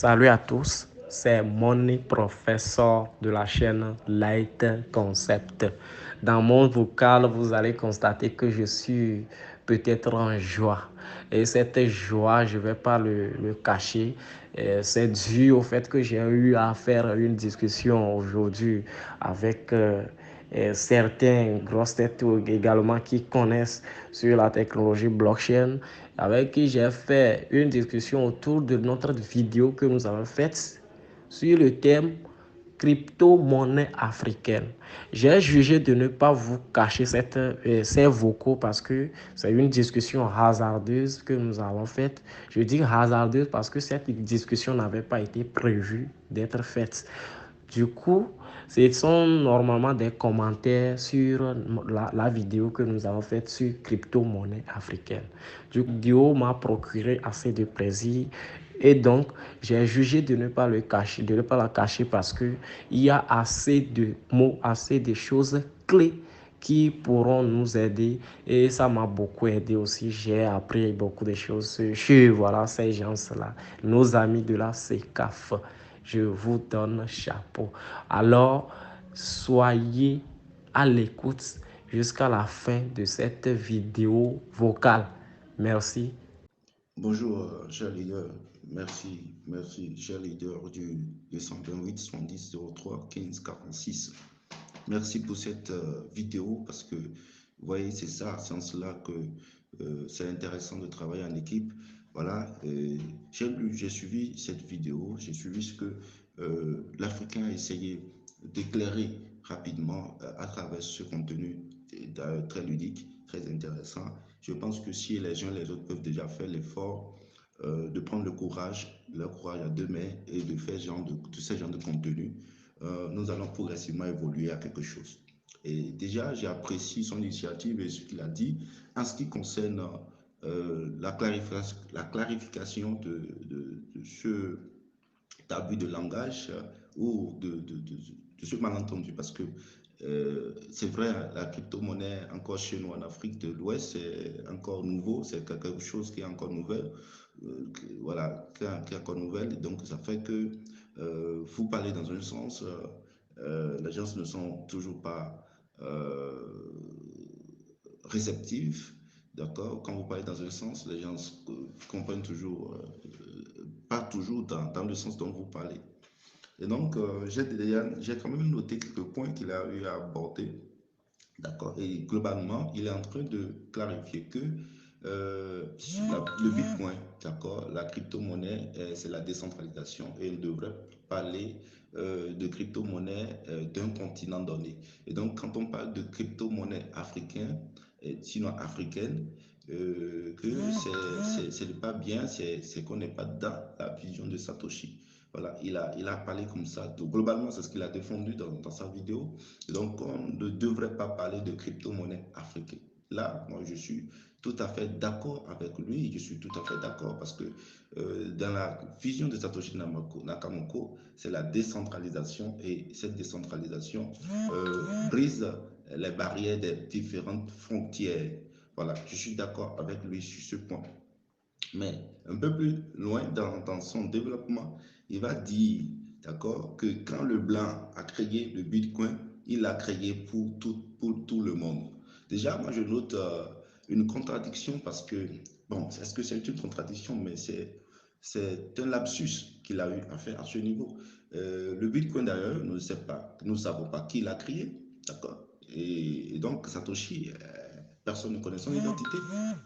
Salut à tous, c'est Moni, professeur de la chaîne Light Concept. Dans mon vocal, vous allez constater que je suis peut-être en joie. Et cette joie, je ne vais pas le cacher. C'est dû au fait que j'ai eu à faire une discussion aujourd'hui avec certains grosses têtes également qui connaissent sur la technologie blockchain, avec qui j'ai fait une discussion autour de notre vidéo que nous avons faite sur le thème crypto-monnaie africaine. J'ai jugé de ne pas vous cacher ces vocaux parce que c'est une discussion hasardeuse que nous avons faite. Je dis hasardeuse parce que cette discussion n'avait pas été prévue d'être faite. Du coup, ce sont normalement des commentaires sur la vidéo que nous avons faite sur crypto-monnaie africaine. Du coup, la vidéo m'a procuré assez de plaisir et donc j'ai jugé de ne pas le cacher, de ne pas la cacher parce que il y a assez de mots, assez de choses clés qui pourront nous aider et ça m'a beaucoup aidé aussi. J'ai appris beaucoup de choses sur voilà, ces gens-là, nos amis de la CECAF. Je vous donne chapeau. Alors, soyez à l'écoute jusqu'à la fin de cette vidéo vocale. Merci. Bonjour, cher leader. Merci, cher leader du 228 70 03 15 46. Merci pour cette vidéo parce que, vous voyez, c'est ça, c'est en cela que c'est intéressant de travailler en équipe. Voilà, j'ai suivi cette vidéo, j'ai suivi ce que l'Africain a essayé d'éclairer rapidement à travers ce contenu très ludique, très intéressant. Je pense que si les uns et les autres peuvent déjà faire l'effort de prendre leur courage à deux mains et de faire ce genre de contenu, nous allons progressivement évoluer à quelque chose. Et déjà, j'ai apprécié son initiative et ce qu'il a dit en ce qui concerne la clarification de ce d'abus de langage ou de ce malentendu. Parce que c'est vrai, la crypto-monnaie, encore chez nous en Afrique de l'Ouest, c'est encore nouveau, c'est quelque chose qui est encore nouvelle. Voilà, qui est encore nouvelle. Donc, ça fait que vous parlez dans un sens, les gens ne sont toujours pas réceptifs. D'accord? Quand vous parlez dans un sens, les gens comprennent toujours, pas toujours dans le sens dont vous parlez. Et donc, j'ai quand même noté quelques points qu'il a eu à aborder. D'accord. Et globalement, il est en train de clarifier que le Bitcoin, d'accord, la crypto-monnaie, c'est la décentralisation et on devrait parler de crypto-monnaie d'un continent donné. Et donc, quand on parle de crypto-monnaie africaine, sinon africaine, que c'est pas bien, c'est qu'on n'est pas dans la vision de Satoshi. Voilà, il a parlé comme ça. Donc, globalement, c'est ce qu'il a défendu dans sa vidéo. Donc, on ne devrait pas parler de crypto-monnaie africaine. Là, moi, je suis tout à fait d'accord avec lui. Je suis tout à fait d'accord parce que dans la vision de Satoshi Nakamoto, c'est la décentralisation et cette décentralisation brise les barrières des différentes frontières. Voilà, je suis d'accord avec lui sur ce point. Mais un peu plus loin dans son développement, il va dire, d'accord, que quand le blanc a créé le Bitcoin, il l'a créé pour tout le monde. Déjà, moi, je note une contradiction parce que, bon, est-ce que c'est une contradiction, mais c'est un lapsus qu'il a eu à faire à ce niveau. Le Bitcoin, d'ailleurs, nous ne savons pas qui l'a créé, d'accord? Et donc, Satoshi, personne ne connaît son identité.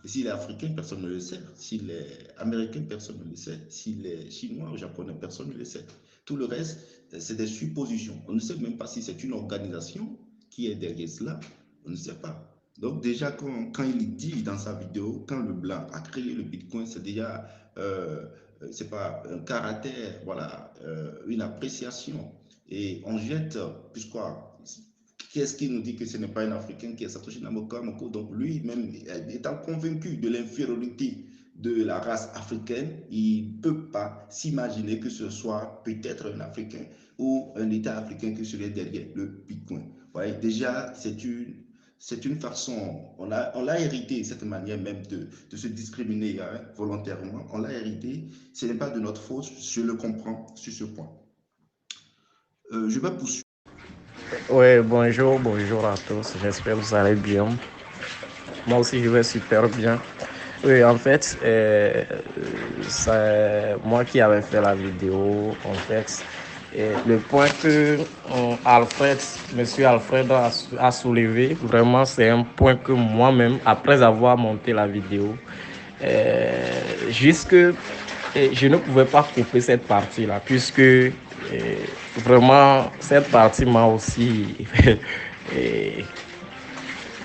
Et s'il est africain, personne ne le sait. S'il est américain, personne ne le sait. S'il est chinois ou japonais, personne ne le sait. Tout le reste, c'est des suppositions. On ne sait même pas si c'est une organisation qui est derrière cela. On ne sait pas. Donc déjà, quand il dit dans sa vidéo, quand le blanc a créé le Bitcoin, c'est déjà, c'est pas un caractère, voilà, une appréciation. Et on jette, puisque qui est-ce qui nous dit que ce n'est pas un Africain qui est Satoshi Nakamoto? Donc lui-même, étant convaincu de l'infériorité de la race africaine, il ne peut pas s'imaginer que ce soit peut-être un Africain ou un État africain qui serait derrière le Bitcoin. Ouais, déjà, c'est une façon, on l'a hérité, cette manière même de se discriminer hein, volontairement, on l'a hérité, ce n'est pas de notre faute, je le comprends sur ce point. Je vais poursuivre. Oui, bonjour, bonjour à tous. J'espère que vous allez bien. Moi aussi, je vais super bien. Oui, en fait, c'est moi qui avais fait la vidéo. En fait, et le point que Alfred, Monsieur Alfred a soulevé, vraiment, c'est un point que moi-même, après avoir monté la vidéo, jusque je ne pouvais pas couper cette partie-là, puisque vraiment, cette partie m'a aussi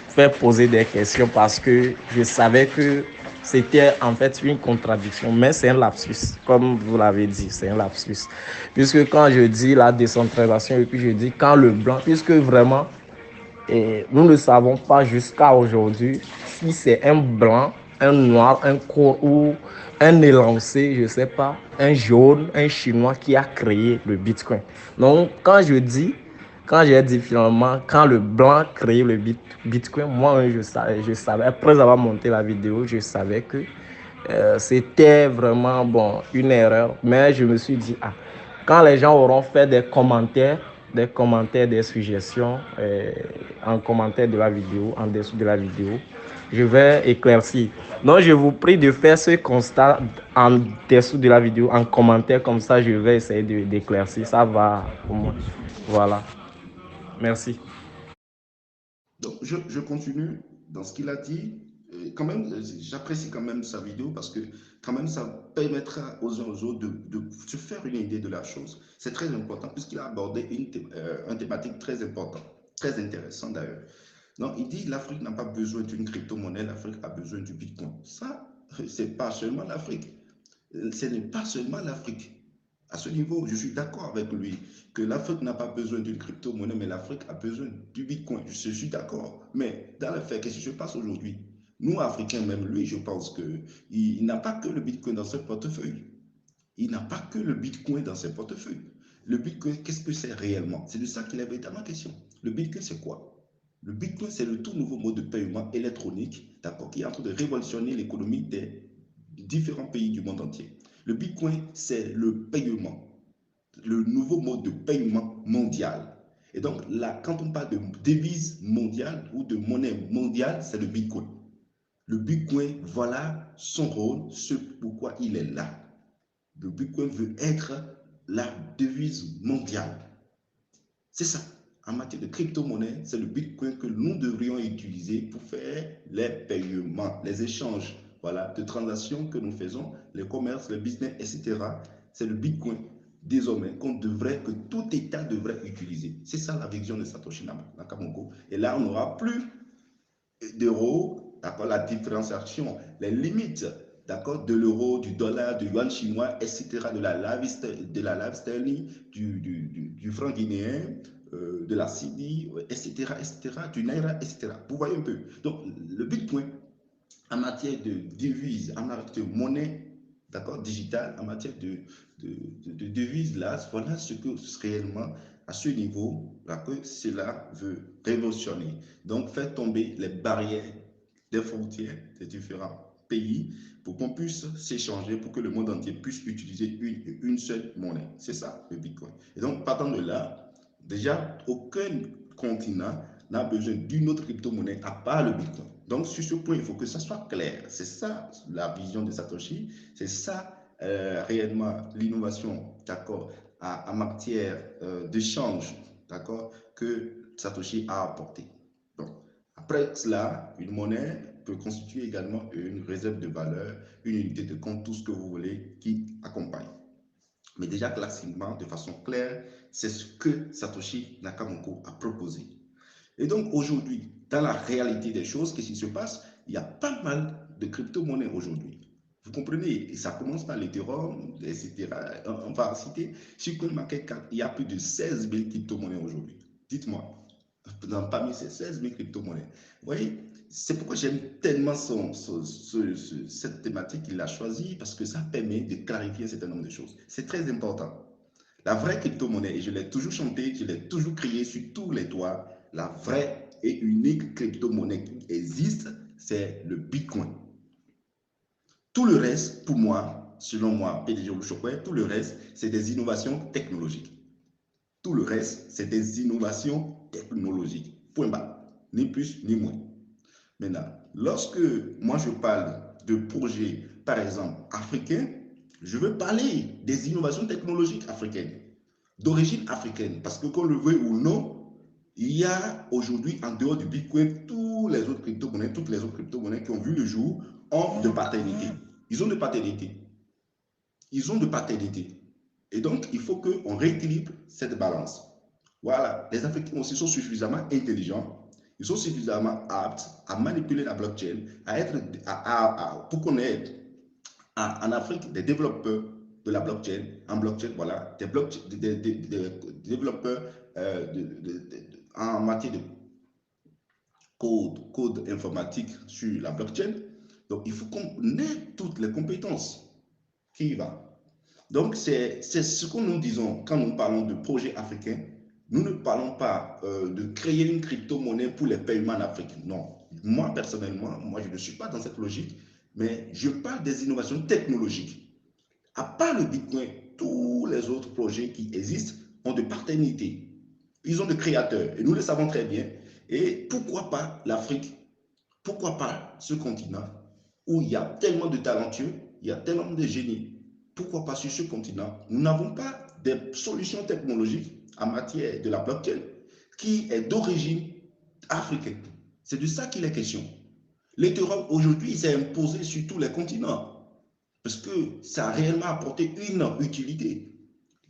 fait poser des questions parce que je savais que c'était en fait une contradiction, mais c'est un lapsus, comme vous l'avez dit, c'est un lapsus. Puisque quand je dis la décentralisation et puis je dis quand le blanc, puisque vraiment, nous ne savons pas jusqu'à aujourd'hui si c'est un blanc, un noir, un court ou un élancé, je ne sais pas, un jaune, un chinois qui a créé le Bitcoin. Donc, quand j'ai dit finalement, quand le blanc a créé le Bitcoin, moi, je savais, après avoir monté la vidéo, je savais que c'était vraiment bon, une erreur. Mais je me suis dit, ah, quand les gens auront fait des commentaires, des suggestions en commentaire de la vidéo, en dessous de la vidéo, je vais éclaircir. Donc, je vous prie de faire ce constat en dessous de la vidéo, en commentaire, comme ça, je vais essayer d'éclaircir. Ça va pour moi. Voilà. Merci. Donc, je continue dans ce qu'il a dit. Quand même, j'apprécie quand même sa vidéo parce que quand même, ça permettra aux uns aux autres de se faire une idée de la chose. C'est très important puisqu'il a abordé une thématique très importante, très intéressante d'ailleurs. Non, il dit l'Afrique n'a pas besoin d'une crypto-monnaie, l'Afrique a besoin du Bitcoin. Ça, c'est pas seulement l'Afrique. Ce n'est pas seulement l'Afrique. À ce niveau, je suis d'accord avec lui que l'Afrique n'a pas besoin d'une crypto-monnaie, mais l'Afrique a besoin du Bitcoin. Je suis d'accord. Mais dans le fait, qu'est-ce qui se passe aujourd'hui? Nous, Africains, même lui, je pense qu'il n'a pas que le Bitcoin dans son portefeuille. Il n'a pas que le Bitcoin dans ses portefeuilles. Le Bitcoin, qu'est-ce que c'est réellement? C'est de ça qu'il est véritablement question. Le Bitcoin, c'est quoi? Le Bitcoin, c'est le tout nouveau mode de paiement électronique, d'accord, qui est en train de révolutionner l'économie des différents pays du monde entier. Le Bitcoin, c'est le paiement, le nouveau mode de paiement mondial. Et donc, là, quand on parle de devise mondiale ou de monnaie mondiale, c'est le Bitcoin. Le Bitcoin, voilà son rôle, ce pourquoi il est là. Le Bitcoin veut être la devise mondiale. C'est ça. En matière de crypto-monnaie, c'est le Bitcoin que nous devrions utiliser pour faire les paiements, les échanges voilà, de transactions que nous faisons, les commerces, les business, etc. C'est le Bitcoin désormais que tout État devrait utiliser. C'est ça la vision de Satoshi Nakamoto. Et là, on n'aura plus d'euros, d'accord, la différenciation, les limites, d'accord, de l'euro, du dollar, du yuan chinois, etc., de la lave sterling, du franc guinéen, de la CIDI, etc., etc., du naira, etc. Vous voyez un peu. Donc, le Bitcoin, en matière de devises, en matière de monnaie, d'accord, digitale, en matière de devises, là, voilà ce que réellement, à ce niveau, là, que cela veut révolutionner. Donc, faire tomber les barrières des frontières des différents pays pour qu'on puisse s'échanger, pour que le monde entier puisse utiliser une seule monnaie. C'est ça, le Bitcoin. Et donc, partant de là, déjà, aucun continent n'a besoin d'une autre crypto-monnaie à part le Bitcoin. Donc, sur ce point, il faut que ça soit clair. C'est ça la vision de Satoshi. C'est ça réellement l'innovation, d'accord, en matière d'échange, d'accord, que Satoshi a apporté. Donc, après cela, une monnaie peut constituer également une réserve de valeur, une unité de compte, tout ce que vous voulez qui accompagne. Mais déjà classiquement, de façon claire, c'est ce que Satoshi Nakamoto a proposé. Et donc aujourd'hui, dans la réalité des choses, qu'est-ce qui se passe? Il y a pas mal de crypto-monnaies aujourd'hui. Vous comprenez? Et ça commence par l'Ethereum, etc. On va citer, sur CoinMarketCap, il y a plus de 16 000 crypto-monnaies aujourd'hui. Dites-moi, parmi ces 16 000 crypto-monnaies. Vous voyez, c'est pourquoi j'aime tellement cette thématique qu'il a choisie, parce que ça permet de clarifier un certain nombre de choses. C'est très important. La vraie crypto-monnaie, et je l'ai toujours chanté, je l'ai toujours crié sur tous les toits, la vraie et unique crypto-monnaie qui existe, c'est le Bitcoin. Tout le reste, pour moi, selon moi, PDG Olusokoye, tout le reste, c'est des innovations technologiques. Tout le reste, c'est des innovations technologiques. Point barre. Ni plus, ni moins. Maintenant, lorsque moi je parle de projets, par exemple, africains, je veux parler des innovations technologiques africaines, d'origine africaine. Parce que qu'on le veuille ou non, il y a aujourd'hui, en dehors du Bitcoin, toutes les autres crypto-monnaies qui ont vu le jour ont de paternité. Ils ont de paternité. Ils ont de paternité. Et donc, il faut qu'on rééquilibre cette balance. Voilà, les Africains aussi sont suffisamment intelligents, ils sont suffisamment aptes à manipuler la blockchain, pour qu'on ait en Afrique des développeurs de la blockchain, en blockchain, voilà, des développeurs en matière de code informatique sur la blockchain. Donc, il faut qu'on ait toutes les compétences qui y va. Donc, c'est ce que nous disons quand nous parlons de projet africain. Nous ne parlons pas de créer une crypto-monnaie pour les paiements en Afrique. Non. Moi, personnellement, moi, je ne suis pas dans cette logique, mais je parle des innovations technologiques. À part le Bitcoin, tous les autres projets qui existent ont de paternité. Ils ont de créateurs, et nous le savons très bien. Et pourquoi pas l'Afrique? Pourquoi pas ce continent où il y a tellement de talentueux, il y a tellement de génies? Pourquoi pas sur ce continent, nous n'avons pas des solutions technologiques en matière de la blockchain qui est d'origine africaine? C'est de ça qu'il est question. L'Ethereum aujourd'hui s'est imposé sur tous les continents parce que ça a réellement apporté une utilité.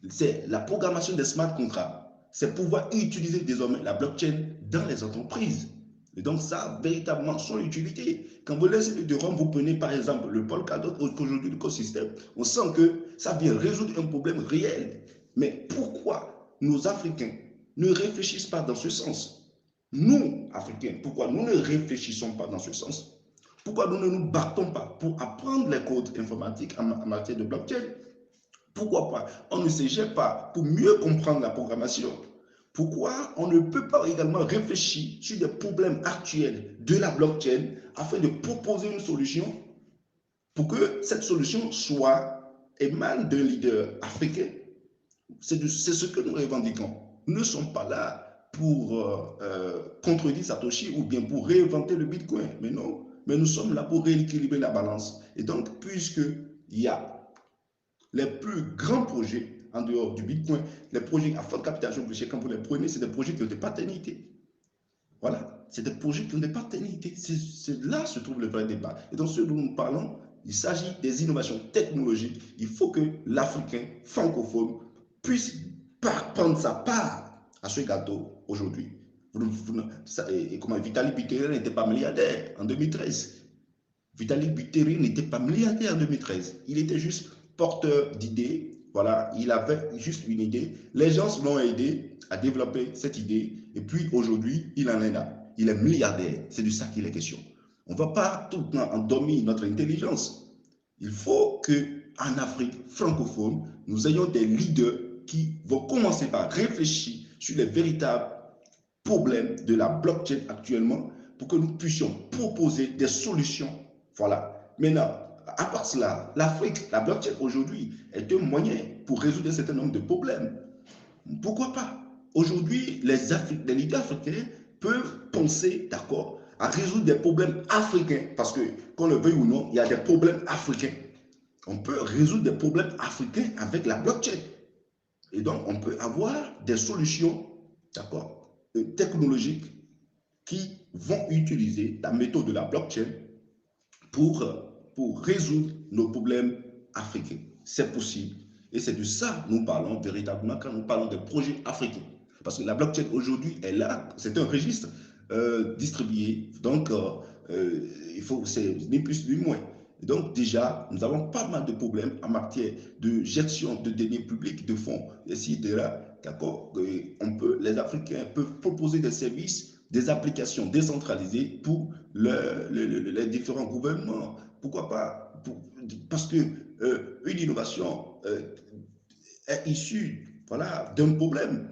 C'est la programmation des smart contracts. C'est pouvoir utiliser désormais la blockchain dans les entreprises. Et donc, ça a véritablement son utilité. Quand vous laissez l'Ethereum, vous prenez par exemple le Polkadot, qu'aujourd'hui l'écosystème, on sent que ça vient résoudre un problème réel. Mais pourquoi nos Africains ne réfléchissent pas dans ce sens? Nous, Africains, pourquoi nous ne réfléchissons pas dans ce sens? Pourquoi nous ne nous battons pas pour apprendre les codes informatiques en matière de blockchain? Pourquoi pas on ne se gère pas pour mieux comprendre la programmation? Pourquoi on ne peut pas également réfléchir sur des problèmes actuels de la blockchain afin de proposer une solution pour que cette solution émane d'un leader africain? C'est ce que nous revendiquons. Nous ne sommes pas là pour contredire Satoshi ou bien pour réinventer le Bitcoin. Mais non, mais nous sommes là pour rééquilibrer la balance. Et donc, puisqu'il y a les plus grands projets en dehors du Bitcoin, les projets à forte capitalisation boursière, quand vous les prenez, c'est des projets qui ont des paternités. Voilà, c'est des projets qui ont des paternités. C'est là se trouve le vrai débat. Et dans ce dont nous parlons, il s'agit des innovations technologiques. Il faut que l'Africain francophone puisse prendre sa part à ce gâteau aujourd'hui. Et comment Vitalik Buterin n'était pas milliardaire en 2013. Vitalik Buterin n'était pas milliardaire en 2013. Il était juste porteur d'idées. Voilà, il avait juste une idée. Les gens l'ont aidé à développer cette idée. Et puis aujourd'hui, il en est là. Il est milliardaire. C'est de ça qu'il est question. On ne va pas tout le temps endormir notre intelligence. Il faut qu'en Afrique francophone, nous ayons des leaders qui vont commencer par réfléchir sur les véritables problèmes de la blockchain actuellement pour que nous puissions proposer des solutions. Voilà. Maintenant, à part cela, l'Afrique, la blockchain aujourd'hui est un moyen pour résoudre un certain nombre de problèmes. Pourquoi pas? Aujourd'hui, les leaders africains peuvent penser, d'accord, à résoudre des problèmes africains. Parce que, qu'on le veuille ou non, il y a des problèmes africains. On peut résoudre des problèmes africains avec la blockchain. Et donc, on peut avoir des solutions, d'accord, technologiques qui vont utiliser la méthode de la blockchain pour résoudre nos problèmes africains. C'est possible. Et c'est de ça que nous parlons véritablement quand nous parlons des projets africains. Parce que la blockchain aujourd'hui est là, c'est un registre distribué. Donc, c'est ni plus ni moins. Donc déjà, nous avons pas mal de problèmes en matière de gestion de deniers publics, de fonds, etc. D'accord? Les Africains peuvent proposer des services, des applications décentralisées pour les différents gouvernements. Pourquoi pas? Parce que une innovation est issue, voilà, d'un problème.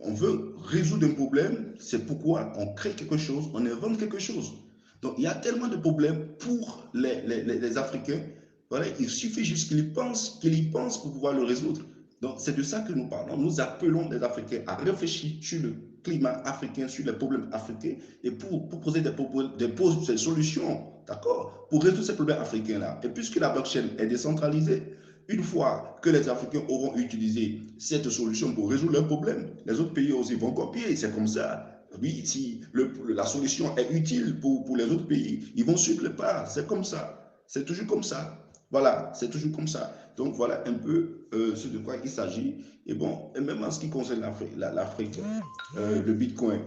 On veut résoudre un problème, c'est pourquoi on crée quelque chose, on invente quelque chose. Donc, il y a tellement de problèmes pour les Africains. Voilà, il suffit juste qu'ils y pensent pour pouvoir le résoudre. Donc, c'est de ça que nous parlons. Nous appelons les Africains à réfléchir sur le climat africain, sur les problèmes africains, et pour proposer des solutions, d'accord, pour résoudre ces problèmes africains-là. Et puisque la blockchain est décentralisée, une fois que les Africains auront utilisé cette solution pour résoudre leurs problèmes, les autres pays aussi vont copier. C'est comme ça. Oui, si la solution est utile pour les autres pays, ils vont suivre le pas. C'est comme ça. C'est toujours comme ça. Voilà, c'est toujours comme ça. Donc voilà un peu ce de quoi il s'agit. Et bon, et même en ce qui concerne l'Afrique, le Bitcoin.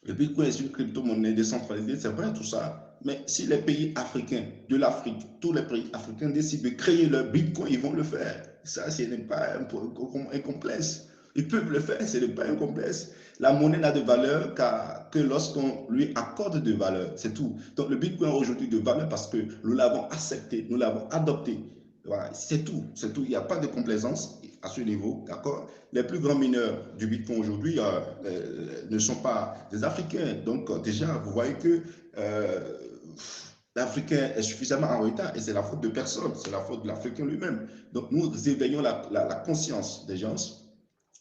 Le Bitcoin est une crypto-monnaie décentralisée, c'est vrai tout ça. Mais si les pays africains de l'Afrique, tous les pays africains décident de créer leur Bitcoin, ils vont le faire. Ça, ce n'est pas un complexe. Ils peuvent le faire, ce n'est pas un complexe. La monnaie n'a de valeur que lorsqu'on lui accorde de valeur, c'est tout. Donc le Bitcoin a aujourd'hui de valeur parce que nous l'avons accepté, nous l'avons adopté. Voilà, c'est tout, c'est tout. Il n'y a pas de complaisance à ce niveau, d'accord? Les plus grands mineurs du Bitcoin aujourd'hui ne sont pas des Africains. Donc déjà, vous voyez que l'Africain est suffisamment en retard et c'est la faute de personne, c'est la faute de l'Africain lui-même. Donc nous éveillons la conscience des gens.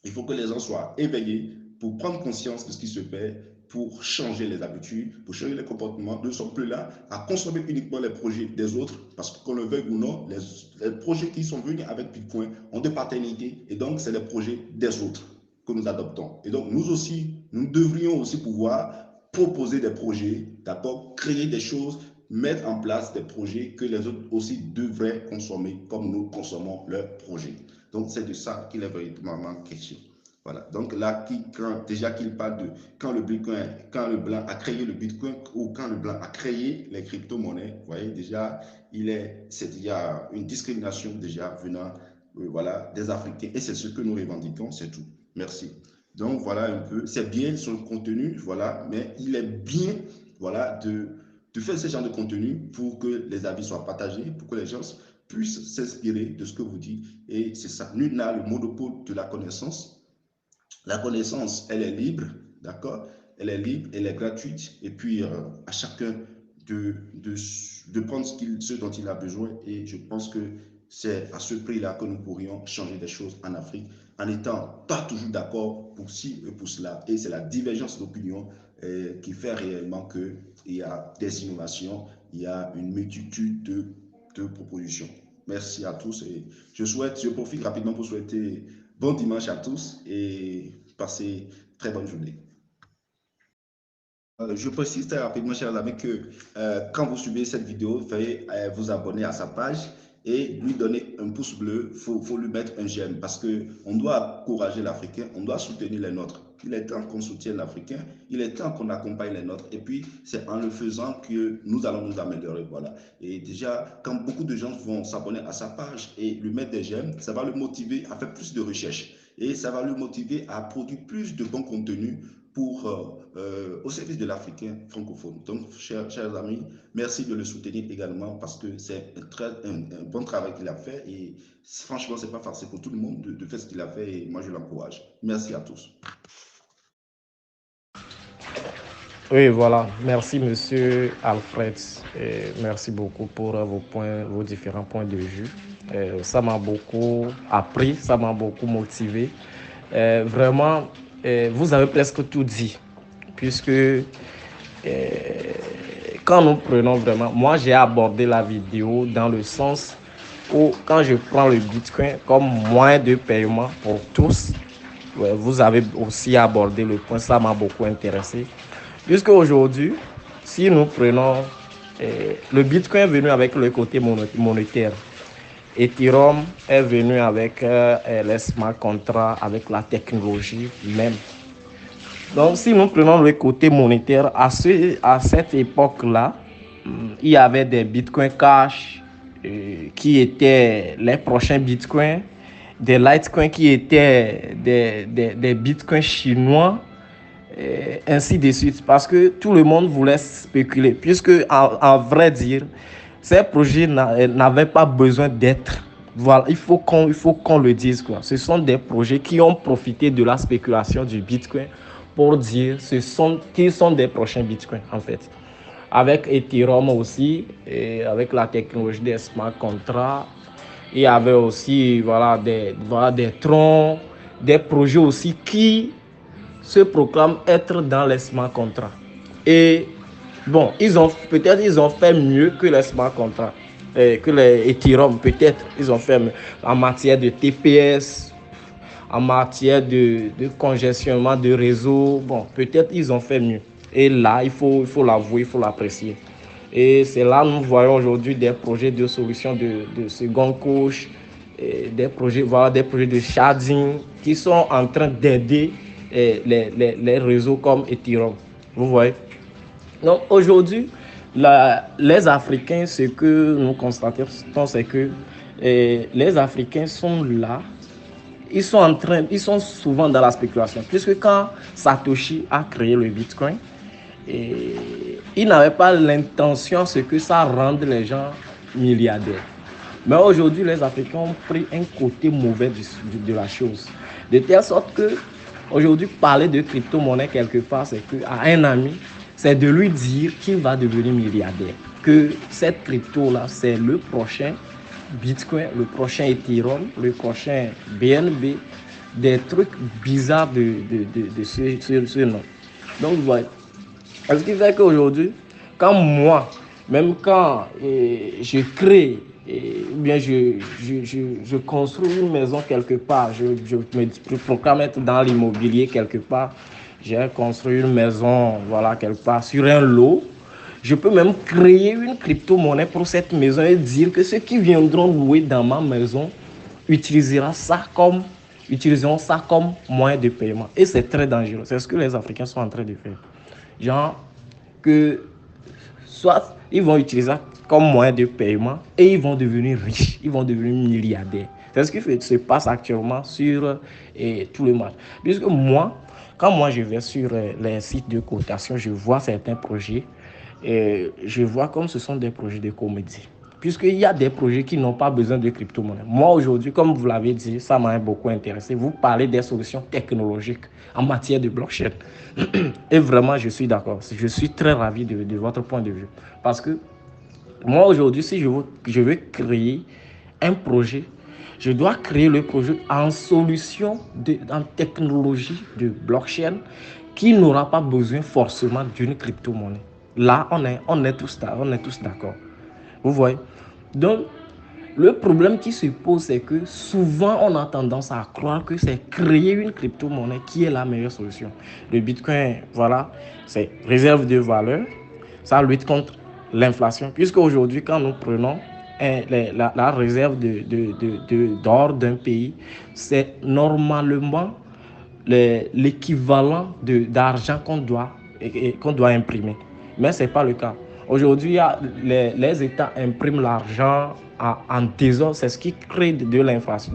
Il faut que les gens soient éveillés pour prendre conscience de ce qui se fait, pour changer les habitudes, pour changer les comportements. Nous ne sommes plus là à consommer uniquement les projets des autres, parce que qu'on le veuille ou non, les projets qui sont venus avec Bitcoin ont de paternité, et donc c'est les projets des autres que nous adoptons. Et donc nous aussi, nous devrions aussi pouvoir proposer des projets, d'accord, créer des choses, mettre en place des projets que les autres aussi devraient consommer comme nous consommons leurs projets. Donc c'est de ça qu'il est véritablement question. Voilà. Donc là, déjà qu'il parle de quand le blanc a créé le Bitcoin ou quand le blanc a créé les crypto-monnaies, vous voyez, déjà, il y a une discrimination déjà venant voilà, des Africains et c'est ce que nous revendiquons, c'est tout. Merci. Donc voilà un peu, c'est bien son contenu, voilà, mais il est bien voilà, de faire ce genre de contenu pour que les avis soient partagés, pour que les gens puissent s'inspirer de ce que vous dites. Et c'est ça, nul n'a le monopole de la connaissance. La connaissance, elle est libre, d'accord? Elle est libre, elle est gratuite. Et puis, à chacun de prendre ce dont il a besoin. Et je pense que c'est à ce prix-là que nous pourrions changer des choses en Afrique, en n'étant pas toujours d'accord pour ci et pour cela. Et c'est la divergence d'opinion qui fait réellement qu'il y a des innovations, il y a une multitude de propositions. Merci à tous et je profite rapidement pour souhaiter bon dimanche à tous et passez très bonne journée. Je précise très rapidement, chers amis, que quand vous suivez cette vidéo, veuillez vous abonner à sa page et lui donner un pouce bleu. Faut lui mettre un j'aime parce qu'on doit encourager l'Africain, on doit soutenir les nôtres. Il est temps qu'on soutienne l'Africain, il est temps qu'on accompagne les nôtres. Et puis, c'est en le faisant que nous allons nous améliorer. Voilà. Et déjà, quand beaucoup de gens vont s'abonner à sa page et lui mettre des j'aime, ça va le motiver à faire plus de recherches. Et ça va le motiver à produire plus de bons contenus au service de l'Africain francophone. Donc, chers amis, merci de le soutenir également parce que c'est un bon travail qu'il a fait et franchement, ce n'est pas facile pour tout le monde de faire ce qu'il a fait et moi, je l'encourage. Merci à tous. Oui, voilà. Merci, monsieur Alfred. Et merci beaucoup pour vos différents points de vue. Ça m'a beaucoup appris, ça m'a beaucoup motivé. Vraiment, vous avez presque tout dit, puisque quand nous prenons vraiment, moi j'ai abordé la vidéo dans le sens où quand je prends le Bitcoin comme moyen de paiement pour tous, vous avez aussi abordé le point, ça m'a beaucoup intéressé. Puisque aujourd'hui, si nous prenons le Bitcoin est venu avec le côté monétaire, Ethereum est venu avec les smart contracts, avec la technologie même. Donc, si nous prenons le côté monétaire, à cette époque-là, il y avait des Bitcoin Cash qui étaient les prochains Bitcoins, des Litecoins qui étaient des Bitcoins chinois, ainsi de suite, parce que tout le monde voulait spéculer, puisque en vrai dire, ces projets n'avaient pas besoin d'être Voilà, il faut qu'on le dise, quoi. Ce sont des projets qui ont profité de la spéculation du Bitcoin pour dire qu'ils sont des prochains Bitcoins, en fait. Avec Ethereum aussi, et avec la technologie des smart contracts, il y avait aussi des troncs, des projets aussi qui se proclament être dans les smart contracts. Et bon, ils ont fait mieux que les smart contracts, que les Ethereum, peut-être. Ils ont fait mieux en matière de TPS, en matière de congestionnement de réseau. Bon, peut-être ils ont fait mieux. Et là, il faut l'avouer, il faut l'apprécier. Et c'est là que nous voyons aujourd'hui des projets de solutions de seconde couche, des projets de sharding qui sont en train d'aider les réseaux comme Ethereum. Vous voyez? Donc aujourd'hui, les Africains, ce que nous constatons, c'est que les Africains sont là. Ils sont souvent dans la spéculation. Puisque quand Satoshi a créé le Bitcoin, il n'avait pas l'intention ce que ça rende les gens milliardaires. Mais aujourd'hui, les Africains ont pris un côté mauvais de la chose. De telle sorte que, aujourd'hui, parler de crypto-monnaie quelque part, c'est qu'à un ami, c'est de lui dire qu'il va devenir milliardaire. Que cette crypto-là, c'est le prochain Bitcoin, le prochain Ethereum, le prochain BNB, des trucs bizarres de ce nom. Donc, vous voyez. Ce qui fait qu'aujourd'hui, même quand je crée, ou bien je construis une maison quelque part, je me proclame être dans l'immobilier quelque part, j'ai construit une maison, voilà, quelque part, sur un lot, je peux même créer une crypto-monnaie pour cette maison et dire que ceux qui viendront louer dans ma maison utiliseront ça comme moyen de paiement. Et c'est très dangereux. C'est ce que les Africains sont en train de faire. Genre, que soit ils vont utiliser ça comme moyen de paiement et ils vont devenir riches, ils vont devenir milliardaires. C'est ce qui se passe actuellement sur tout le monde. Puisque quand je vais sur les sites de cotation, je vois certains projets et je vois comme ce sont des projets de comédie. Puisqu'il y a des projets qui n'ont pas besoin de crypto-monnaie. Moi, aujourd'hui, comme vous l'avez dit, ça m'a beaucoup intéressé. Vous parlez des solutions technologiques en matière de blockchain. Et vraiment, je suis d'accord. Je suis très ravi de votre point de vue. Parce que moi, aujourd'hui, si je veux créer un projet, je dois créer le projet en solution, en technologie de blockchain qui n'aura pas besoin forcément d'une crypto-monnaie. Là, on est tous d'accord. Vous voyez? Donc, le problème qui se pose, c'est que souvent, on a tendance à croire que c'est créer une crypto-monnaie qui est la meilleure solution. Le Bitcoin, voilà, c'est réserve de valeur. Ça lutte contre l'inflation. Puisque aujourd'hui, quand nous prenons la réserve d'or d'un pays, c'est normalement l'équivalent d'argent qu'on doit imprimer. Mais ce n'est pas le cas. Aujourd'hui, les États impriment l'argent en trésor. C'est ce qui crée de l'inflation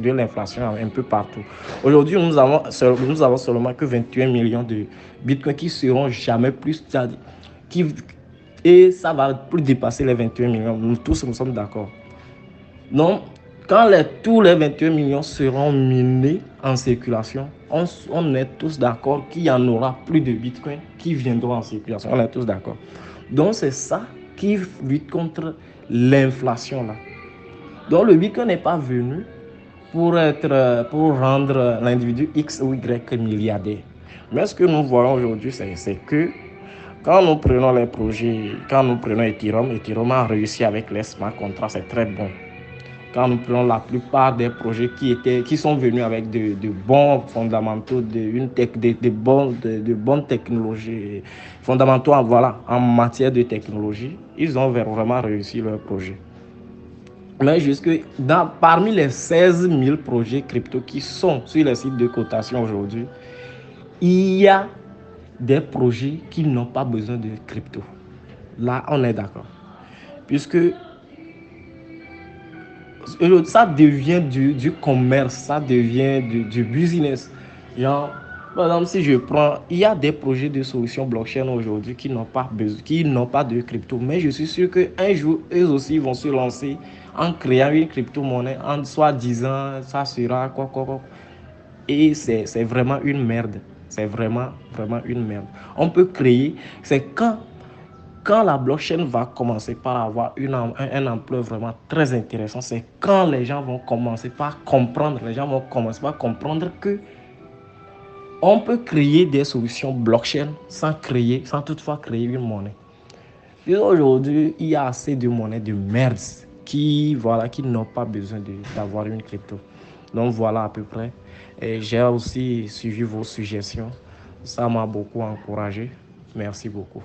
un peu partout. Aujourd'hui, nous avons seulement que 21 millions de bitcoins qui seront jamais plus, et ça va plus dépasser les 21 millions. Nous tous, nous sommes d'accord. Donc, quand tous les 21 millions seront minés en circulation, on est tous d'accord qu'il y en aura plus de bitcoins qui viendront en circulation. On est tous d'accord. Donc, c'est ça qui lutte contre l'inflation là. Donc, le bitcoin n'est pas venu pour rendre l'individu X ou Y milliardaire. Mais ce que nous voyons aujourd'hui, c'est que quand nous prenons les projets, quand nous prenons Ethereum a réussi avec les smart contracts, c'est très bon. Quand nous prenons la plupart des projets qui sont venus avec de bons fondamentaux, de bonnes technologies, fondamentaux en matière de technologie, ils ont vraiment réussi leur projet. Mais parmi les 16 000 projets crypto qui sont sur les sites de cotation aujourd'hui, il y a des projets qui n'ont pas besoin de crypto. Là, on est d'accord. Puisque ça devient du commerce, ça devient du business. Genre, Par exemple, si je prends, il y a des projets de solutions blockchain aujourd'hui qui n'ont pas besoin, qui n'ont pas de crypto, mais je suis sûr qu'un jour, eux aussi vont se lancer en créant une crypto-monnaie, en soi-disant, ça sera quoi. Et c'est vraiment une merde. C'est vraiment une merde. On peut créer, c'est quand la blockchain va commencer par avoir un ampleur vraiment très intéressant, c'est quand les gens vont commencer par comprendre, que on peut créer des solutions blockchain sans toutefois créer une monnaie. Et aujourd'hui, il y a assez de monnaies de merde qui n'ont pas besoin d'avoir une crypto. Donc voilà à peu près. Et j'ai aussi suivi vos suggestions. Ça m'a beaucoup encouragé. Merci beaucoup.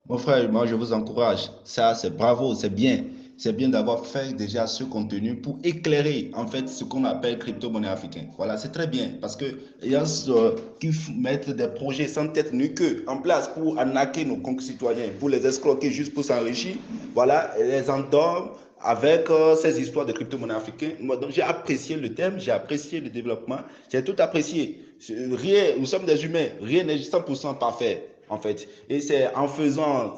Mon frère, moi je vous encourage. Ça, c'est bravo, c'est bien. C'est bien d'avoir fait déjà ce contenu pour éclairer en fait ce qu'on appelle crypto-monnaie africaine. Voilà, c'est très bien parce que il y a ceux qui mettent des projets sans tête ni queue en place pour arnaquer nos concitoyens, pour les escroquer juste pour s'enrichir. Voilà, et les endorment avec ces histoires de crypto-monnaie africaine. Moi, donc, j'ai apprécié le thème, j'ai apprécié le développement, j'ai tout apprécié. Rien, nous sommes des humains, rien n'est 100% parfait en fait. Et c'est en faisant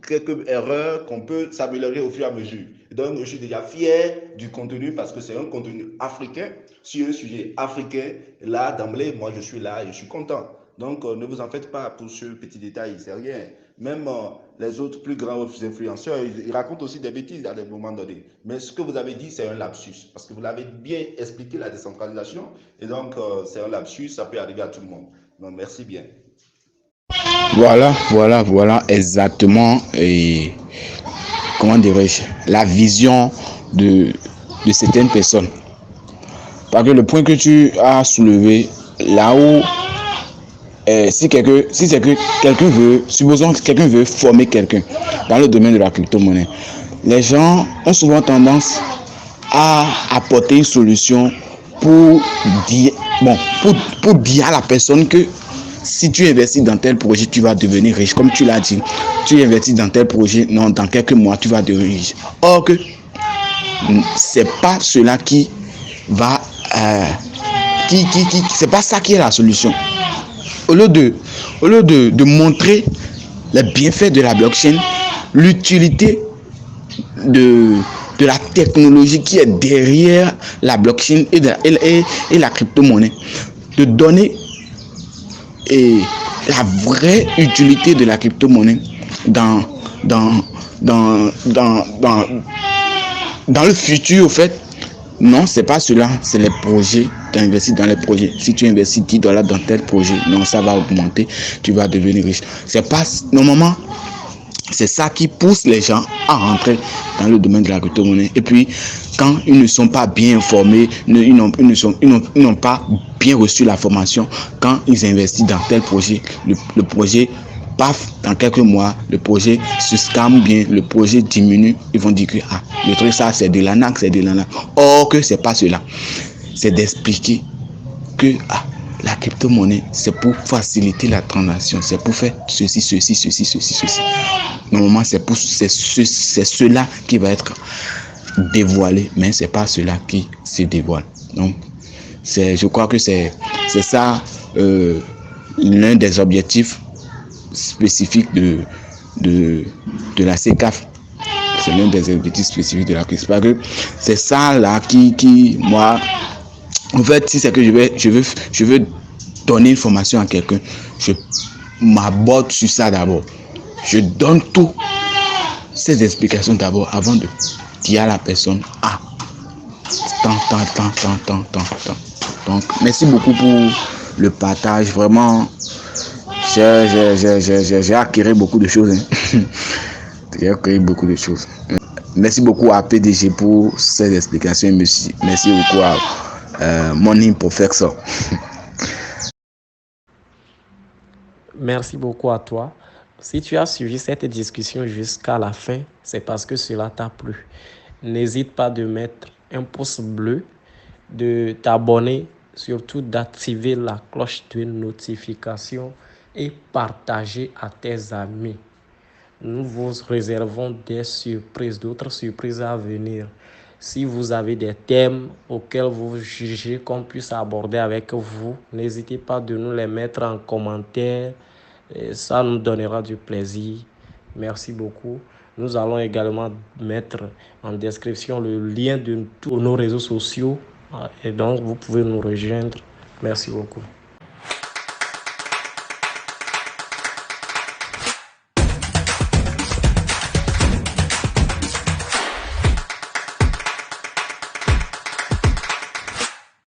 quelques erreurs qu'on peut s'améliorer au fur et à mesure. Donc, je suis déjà fier du contenu parce que c'est un contenu africain sur un sujet africain. Là, d'emblée, moi, je suis là et je suis content. Donc, ne vous en faites pas pour ce petit détail, c'est rien. Même les autres plus grands influenceurs, ils racontent aussi des bêtises à des moments donnés. Mais ce que vous avez dit, c'est un lapsus. Parce que vous l'avez bien expliqué, la décentralisation. Et donc, c'est un lapsus, ça peut arriver à tout le monde. Donc, merci bien. Voilà exactement, et comment dirais-je, la vision de, de certaines personnes. Parce que le point que tu as soulevé, là où, si c'est que quelqu'un veut, supposons que quelqu'un veut former quelqu'un dans le domaine de la crypto-monnaie, les gens ont souvent tendance à apporter une solution pour dire, bon, pour dire à la personne que si tu investis dans tel projet, tu vas devenir riche. Comme tu l'as dit, tu investis dans tel projet, non, dans quelques mois, tu vas devenir riche. Or que c'est pas cela qui va, c'est pas ça qui est la solution. Au lieu de montrer les bienfaits de la blockchain, l'utilité de, de la technologie qui est derrière la blockchain et la crypto-monnaie, de donner la vraie utilité de la crypto-monnaie dans, dans, dans, dans, dans, dans le futur, au fait. Non, c'est pas cela, c'est les projets. Tu investis dans les projets. Si tu investis 10 dollars dans tel projet, non, ça va augmenter, tu vas devenir riche. C'est pas, normalement, c'est ça qui pousse les gens à rentrer dans le domaine de la crypto-monnaie. Et puis, quand ils ne sont pas bien informés, ils n'ont pas bien reçu la formation, quand ils investissent dans tel projet, le projet, paf, dans quelques mois, le projet se scamme bien, le projet diminue, ils vont dire que le truc, ça, c'est de l'arnaque, c'est de l'arnaque. Or que c'est pas cela. C'est d'expliquer que la crypto-monnaie, c'est pour faciliter la transaction, c'est pour faire ceci. Normalement, c'est cela qui va être dévoilé, mais c'est pas cela qui se dévoile. Donc, je crois que c'est ça l'un des objectifs spécifiques de la CECAF. C'est l'un des objectifs spécifiques de la CECAF. Parce que c'est ça là qui moi, en fait, si c'est que je veux donner une formation à quelqu'un, je m'aborde sur ça d'abord. Je donne toutes ces explications d'abord avant de dire à la personne tant. Donc, merci beaucoup pour le partage. Vraiment, j'ai acquis beaucoup de choses. J'ai acquis beaucoup de choses. Merci beaucoup à PDG pour ces explications. Merci beaucoup à Morning Professor. Merci beaucoup à toi. Si tu as suivi cette discussion jusqu'à la fin, c'est parce que cela t'a plu. N'hésite pas de mettre un pouce bleu, de t'abonner, surtout d'activer la cloche de notification et partager à tes amis. Nous vous réservons des surprises, d'autres surprises à venir. Si vous avez des thèmes auxquels vous jugez qu'on puisse aborder avec vous, n'hésitez pas de nous les mettre en commentaire. Et ça nous donnera du plaisir. Merci beaucoup. Nous allons également mettre en description le lien de tous nos réseaux sociaux. Et donc, vous pouvez nous rejoindre. Merci beaucoup.